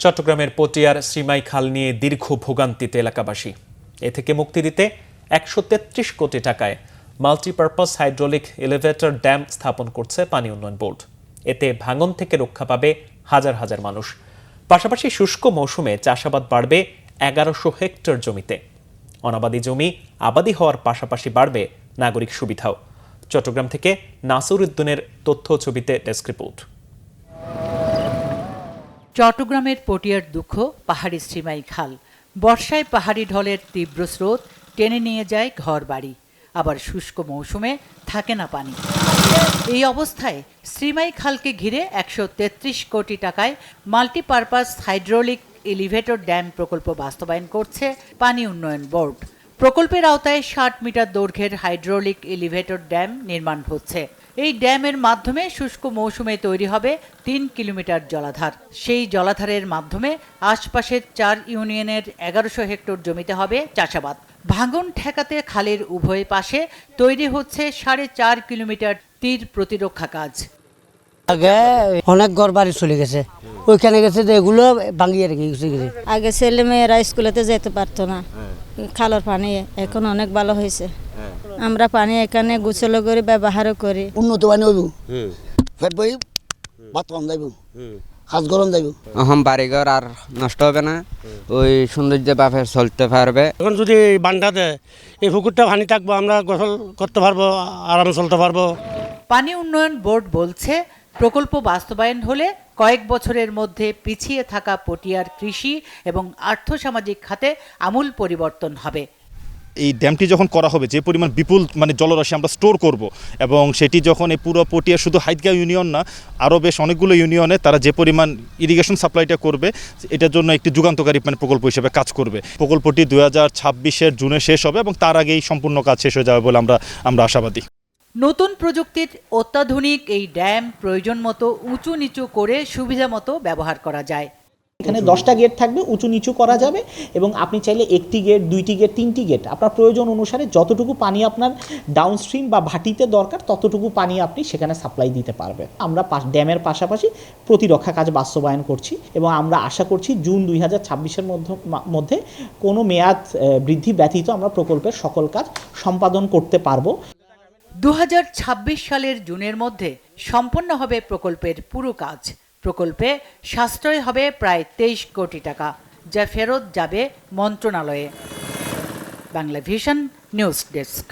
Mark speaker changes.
Speaker 1: চট্টগ্রামের পটিয়ার শ্রীমাই খাল নিয়ে দীর্ঘ ভোগান্তিতে এলাকাবাসী। এ থেকে মুক্তি দিতে ১৩৩ কোটি টাকায় মাল্টিপারপাস হাইড্রোলিক এলিভেটর ড্যাম স্থাপন করছে পানি উন্নয়ন বোর্ড। এতে ভাঙন থেকে রক্ষা পাবে হাজার হাজার মানুষ। পাশাপাশি শুষ্ক মৌসুমে চাষাবাদ বাড়বে ১১০০ হেক্টর জমিতে। অনাবাদি জমি আবাদি হওয়ার পাশাপাশি বাড়বে নাগরিক সুবিধাও। চট্টগ্রাম থেকে নাসির উদ্দিনের তথ্য ছবিতে ডেস্ক রিপোর্ট।
Speaker 2: চট্টগ্রামের পটিয়ার দুঃখ পাহাড়ি শ্রীমাই খাল। বর্ষায় পাহাড়ি ঢলের তীব্র স্রোত টেনে নিয়ে যায় ঘরবাড়ি, আবার শুষ্ক মৌসুমে থাকে না পানি। এই অবস্থায় শ্রীমাই খালকে ঘিরে ১৩৩ কোটি টাকায় মাল্টিপারপাস হাইড্রোলিক এলিভেটর ড্যাম প্রকল্প বাস্তবায়ন করছে পানি উন্নয়ন বোর্ড। প্রকল্পের আওতায় ৬০ মিটার দৈর্ঘ্যের হাইড্রোলিক এলিভেটর ড্যাম নির্মাণ হচ্ছে। এই ড্যামের মাধ্যমে শুষ্ক মৌসুমে তৈরি হবে ৩ কিলোমিটার জলাধার। সেই জলাধারের মাধ্যমে আশপাশের ৪ ইউনিয়নের ১১০০ হেক্টর জমিতে হবে চাষাবাদ। ভাঙন ঠেকাতে খালের উভয় পাশে তৈরি হচ্ছে ৪.৫ কিলোমিটার তীর প্রতিরক্ষা কাজ।
Speaker 3: আগে অনেক ঘর বাড়ি চলে গেছে, ওইখানে গেছে যে এগুলো ভাঙিয়ে রেখে গেছে।
Speaker 4: আগে ছেলে মেয়েরা স্কুলেতে যেতে পারতো না, খালের পানি এখন অনেক ভালো হয়েছে। আমরা পানি এখানে গোসল করে ব্যবহারও করি।
Speaker 3: উন্নত পানি হইব, ফেট বই ভাত কম যাইব, হাঁস গরম যাইব।
Speaker 5: এখন বাড়িঘর আর নষ্ট হবে না, ওই সৌন্দর্য ভাবে চলতে পারবে।
Speaker 6: এখন যদি বান্ডা দেয়, এই পুকুরটা পানি থাকবো, আমরা গোসল করতে পারবো, আরামে চলতে পারবো।
Speaker 2: পানি উন্নয়ন বোর্ড বলছে, প্রকল্প বাস্তবায়ন হলে কয়েক বছরের মধ্যে পিছিয়ে থাকা পটিয়ার কৃষি এবং আর্থসামাজিক খাতে আমূল পরিবর্তন হবে।
Speaker 7: এই ড্যামটি যখন করা হবে, যে পরিমাণ বিপুল জলরাশি আমরা স্টোর করব, এবং সেটি যখন এই পুরো পটিয়া শুধু হাইদগাঁও ইউনিয়ন না, আরও বেশ অনেকগুলো ইউনিয়নে তারা যে পরিমাণ ইরিগেশন সাপ্লাইটা করবে, এটার জন্য একটি যুগান্তকারী প্রকল্প হিসেবে কাজ করবে। প্রকল্পটি ২০২৬-এর জুনে শেষ হবে এবং তার আগেই সম্পূর্ণ কাজ শেষ হয়ে যাবে বলে আমরা আশাবাদী।
Speaker 2: নতুন প্রযুক্তির অত্যাধুনিক এই ড্যাম প্রয়োজন মতো উঁচু নিচু করে সুবিধা মতো ব্যবহার করা যায়।
Speaker 8: এখানে 10টা গেট থাকবে, উঁচু নিচু করা যাবে, এবং আপনি চাইলে 1টি গেট, 2টি গেট, 3টি গেট আপনার প্রয়োজন অনুসারে যতটুকু পানি আপনার ডাউনস্ট্রিম বা ভাটিতে দরকার ততটুকু পানি আপনি সেখানে সাপ্লাই দিতে পারবেন। আমরা ড্যামের পাশাপাশি প্রতিরক্ষা কাজ বাস্তবায়ন করছি এবং আমরা আশা করছি জুন 2026-এর মধ্যে কোনো মেয়াদ বৃদ্ধি ব্যতীত আমরা প্রকল্পের সকল কাজ সম্পাদন করতে পারবো।
Speaker 2: 2026 সালের জুনের মধ্যে সম্পন্ন হবে প্রকল্পের পুরো কাজ। প্রকল্পে সাশ্রয় হবে প্রায় 23 কোটি টাকা, যা ফেরত যাবে মন্ত্রণালয়ে। Bangla vision news desk.